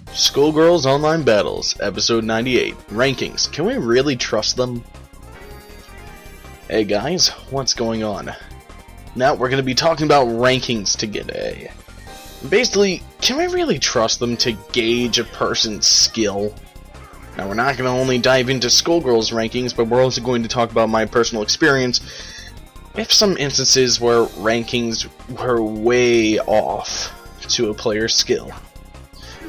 Skullgirls Online Battles, Episode 98. Rankings. Can we really trust them? Hey guys, what's going on? Now we're going to be talking about rankings today. Basically, can we really trust them to gauge a person's skill? Now we're not going to only dive into Skullgirls rankings, but we're also going to talk about my personal experience with some instances where rankings were way off to a player's skill.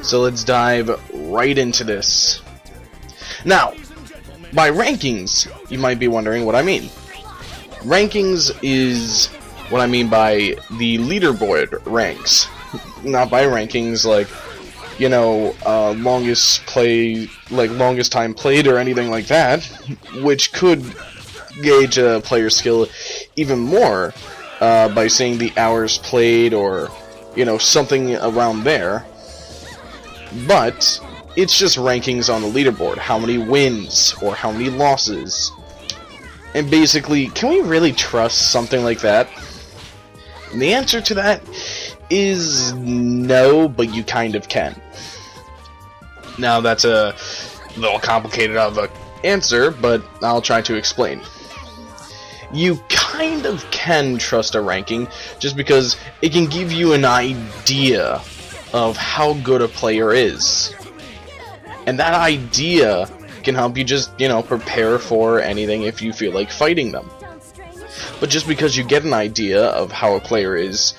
So let's dive right into this. Now, by rankings, you might be wondering what I mean. Rankings is what I mean by the leaderboard ranks. Not by rankings like, you know, longest time played or anything like that, which could gauge a player's skill even more by saying the hours played or, you know, something around there. But it's just rankings on the leaderboard, how many wins or how many losses. And basically, can we really trust something like that? And the answer to that is no, but you kind of can. Now that's a little complicated of an answer, but I'll try to explain. You kind of can trust a ranking just because it can give you an idea of how good a player is. And that idea can help you just, you know, prepare for anything if you feel like fighting them. But just because you get an idea of how a player is,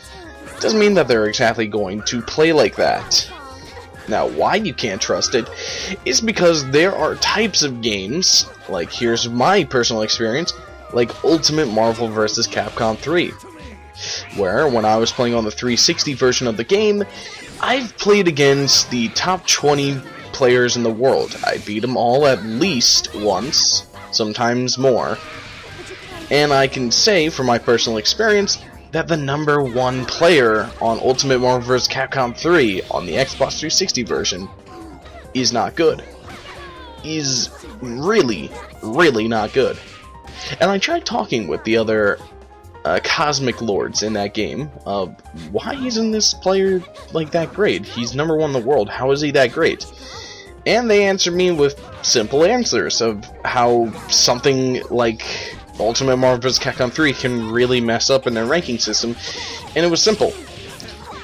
doesn't mean that they're exactly going to play like that. Now, why you can't trust it is because there are types of games, like here's my personal experience, like Ultimate Marvel vs. Capcom 3, where when I was playing on the 360 version of the game, I've played against the top 20 players in the world. I beat them all at least once, sometimes more. And I can say, from my personal experience, that the #1 player on Ultimate Marvel vs. Capcom 3 on the Xbox 360 version is not good. Is really, really not good. And I tried talking with the other Cosmic Lords in that game of why isn't this player like that great? He's #1 in the world, how is he that great? And they answered me with simple answers of how something like Ultimate Marvel vs. Capcom 3 can really mess up in their ranking system, and it was simple.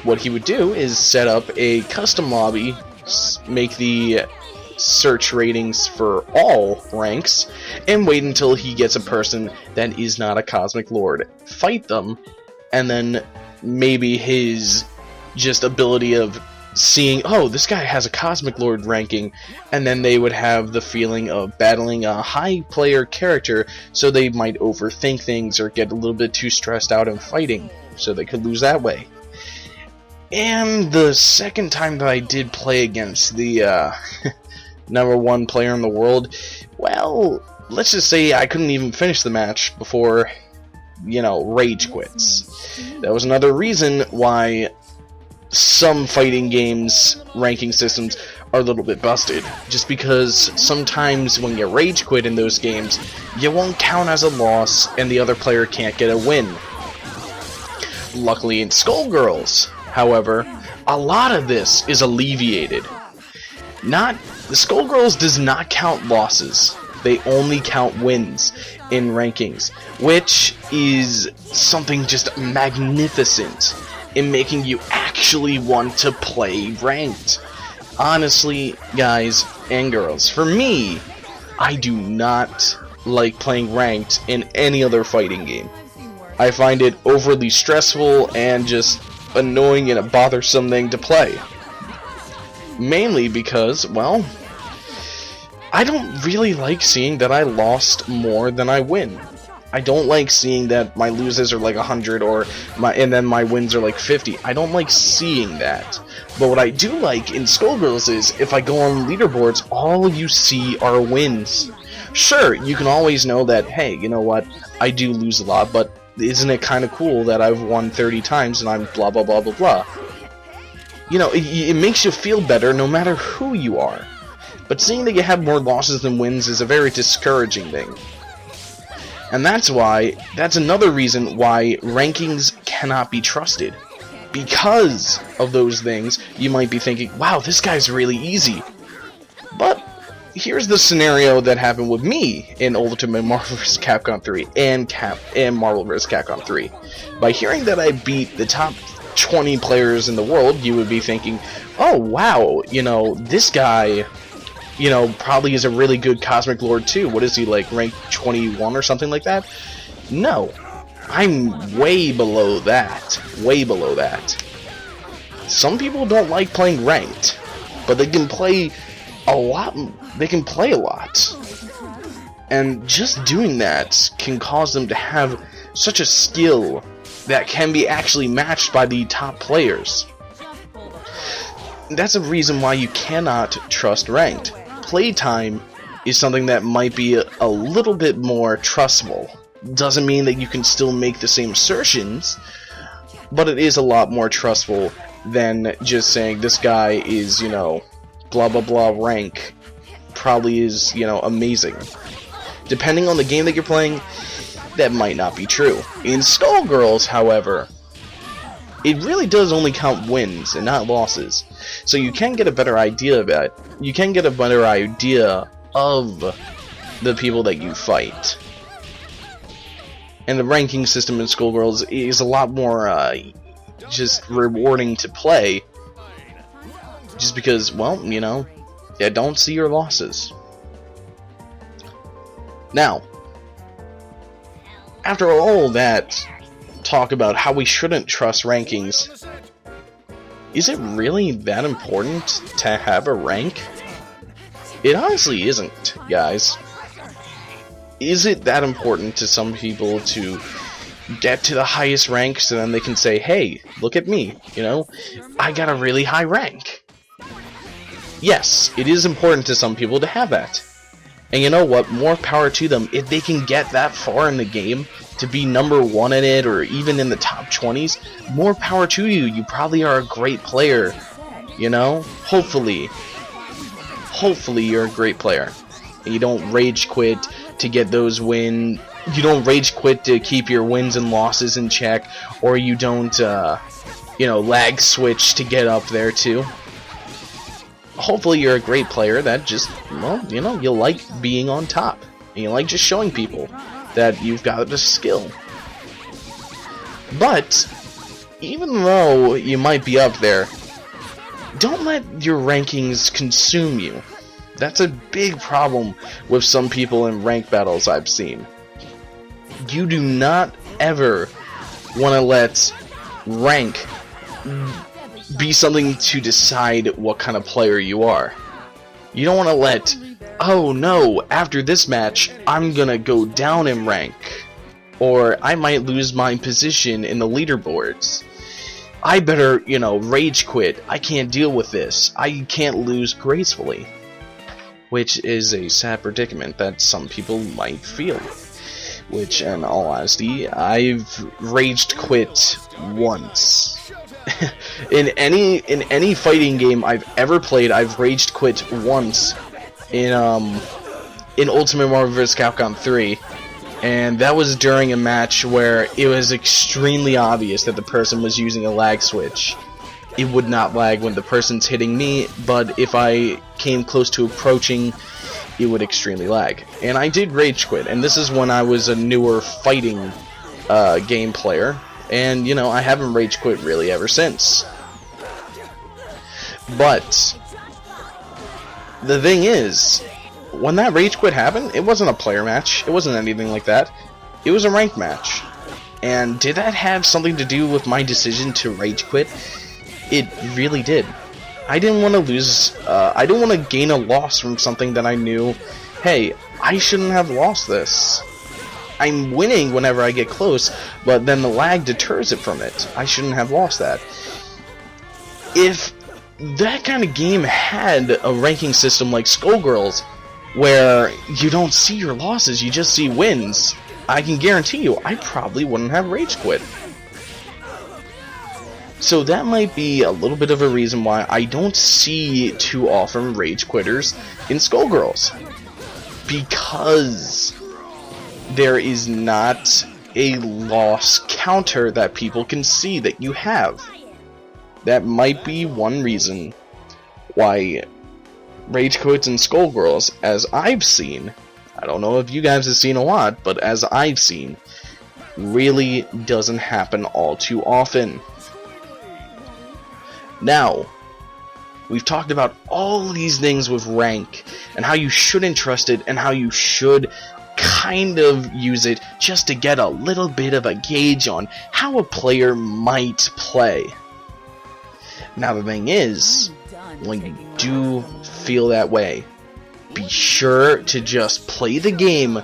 What he would do is set up a custom lobby, make the search ratings for all ranks, and wait until he gets a person that is not a Cosmic Lord. Fight them, and then maybe his just ability of seeing, oh, this guy has a Cosmic Lord ranking, and then they would have the feeling of battling a high player character, so they might overthink things or get a little bit too stressed out in fighting, so they could lose that way. And the second time that I did play against the #1 player in the world, well, let's just say I couldn't even finish the match before, you know, rage quits. That was another reason why some fighting games ranking systems are a little bit busted, just because sometimes when you rage quit in those games, you won't count as a loss and the other player can't get a win. Luckily in Skullgirls, however, a lot of this is alleviated. The Skullgirls does not count losses. They only count wins in rankings, which is something just magnificent in making you actually want to play ranked. Honestly, guys and girls, for me, I do not like playing ranked in any other fighting game. I find it overly stressful and just annoying and a bothersome thing to play. Mainly because, well, I don't really like seeing that I lost more than I win. I don't like seeing that my loses are like 100 and then my wins are like 50. I don't like seeing that. But what I do like in Skullgirls is if I go on leaderboards, all you see are wins. Sure, you can always know that, hey, you know what, I do lose a lot, but isn't it kind of cool that I've won 30 times and I'm blah blah blah blah blah. You know, it makes you feel better no matter who you are. But seeing that you have more losses than wins is a very discouraging thing. And that's another reason why rankings cannot be trusted. Because of those things, you might be thinking, wow, this guy's really easy. But here's the scenario that happened with me in Ultimate Marvel vs. Capcom 3 and Marvel vs. Capcom 3. By hearing that I beat the top 20 players in the world, you would be thinking, oh wow, you know, this guy, you know, probably is a really good Cosmic Lord too. What is he, like, rank 21 or something like that? No. I'm way below that. Way below that. Some people don't like playing ranked, but they can play a lot. They can play a lot. And just doing that can cause them to have such a skill that can be actually matched by the top players. That's a reason why you cannot trust ranked. Playtime is something that might be a little bit more trustable. Doesn't mean that you can still make the same assertions, but it is a lot more trustful than just saying this guy is, you know, blah blah blah rank, probably is, you know, amazing. Depending on the game that you're playing, that might not be true. In Skullgirls, however, it really does only count wins and not losses, so you can get a better idea of it. You can get a better idea of the people that you fight. And the ranking system in Skullgirls is a lot more just rewarding to play, just because, well, you know, you don't see your losses. Now, after all that talk about how we shouldn't trust rankings, is it really that important to have a rank? It honestly isn't, guys. Is it that important to some people to get to the highest rank so then they can say, hey, look at me, you know, I got a really high rank? Yes, it is important to some people to have that. And you know what, more power to them. If they can get that far in the game, to be number 1 in it, or even in the top 20s, more power to you. You probably are a great player, you know? Hopefully you're a great player. And you don't rage quit to get those wins. You don't rage quit to keep your wins and losses in check, or you don't, you know, lag switch to get up there too. Hopefully you're a great player that just, well, you know, you like being on top, and you like just showing people that you've got the skill. But even though you might be up there, don't let your rankings consume you. That's a big problem with some people in ranked battles I've seen. You do not ever want to let rank be something to decide what kind of player you are. You don't want to let, oh no, after this match, I'm gonna go down in rank, or I might lose my position in the leaderboards. I better, you know, rage quit. I can't deal with this. I can't lose gracefully. Which is a sad predicament that some people might feel. Which, in all honesty, I've raged quit once. in any fighting game I've ever played, I've raged quit once. In Ultimate Marvel vs. Capcom 3, and that was during a match where it was extremely obvious that the person was using a lag switch. It would not lag when the person's hitting me, but if I came close to approaching, it would extremely lag. And I did rage quit, and this is when I was a newer fighting game player, and, you know, I haven't rage quit really ever since. But the thing is, when that rage quit happened, it wasn't a player match, it wasn't anything like that, it was a ranked match. And did that have something to do with my decision to rage quit? It really did. I didn't want to lose, I didn't want to gain a loss from something that I knew, hey, I shouldn't have lost this. I'm winning whenever I get close, but then the lag deters it from it. I shouldn't have lost that. If that kind of game had a ranking system like Skullgirls, where you don't see your losses, you just see wins, I can guarantee you, I probably wouldn't have rage quit. So that might be a little bit of a reason why I don't see too often rage quitters in Skullgirls. Because there is not a loss counter that people can see that you have. that might be one reason why Rage Quits and Skullgirls, as I've seen, I don't know if you guys have seen a lot, but as I've seen, really doesn't happen all too often. Now, we've talked about all these things with rank, and how you shouldn't trust it, and how you should kind of use it just to get a little bit of a gauge on how a player might play. Now the thing is, when you do feel that way, be sure to just play the game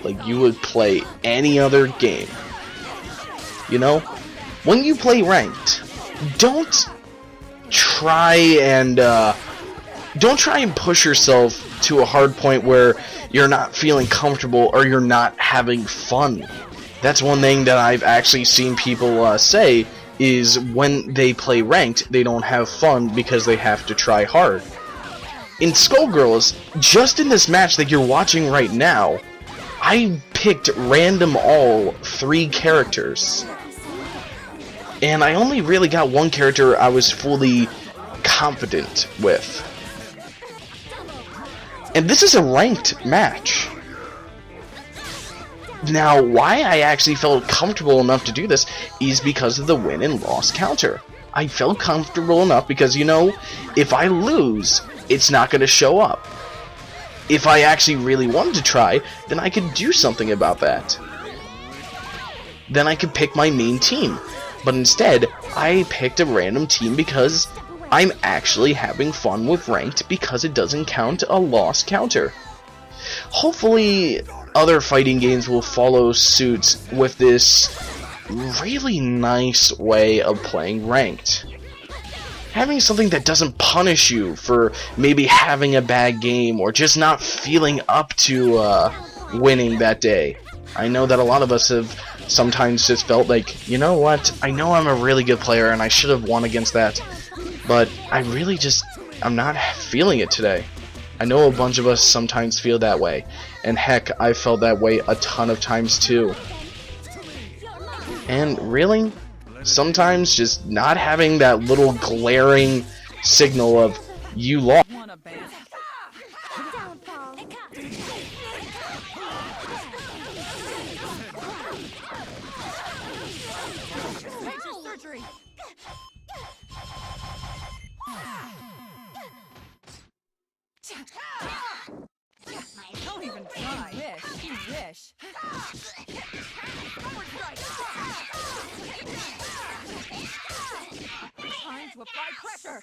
like you would play any other game. You know, when you play ranked, don't try and push yourself to a hard point where you're not feeling comfortable or you're not having fun. That's one thing that I've actually seen people say, is when they play ranked, they don't have fun because they have to try hard. In Skullgirls, just in this match that you're watching right now, I picked random all 3 characters. And I only really got one character I was fully confident with. And this is a ranked match. Now, why I actually felt comfortable enough to do this is because of the win and loss counter. I felt comfortable enough because, you know, if I lose, it's not going to show up. If I actually really wanted to try, then I could do something about that. Then I could pick my main team. But instead, I picked a random team because I'm actually having fun with ranked because it doesn't count a loss counter. Hopefully, other fighting games will follow suit with this really nice way of playing ranked. Having something that doesn't punish you for maybe having a bad game or just not feeling up to winning that day. I know that a lot of us have sometimes just felt like, you know what, I know I'm a really good player and I should have won against that, but I'm not feeling it today. I know a bunch of us sometimes feel that way, and heck, I felt that way a ton of times too. And really, sometimes just not having that little glaring signal of you lost. Don't even try. You wish. Time to apply pressure.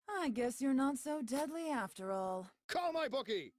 I guess you're not so deadly after all. Call my bookie!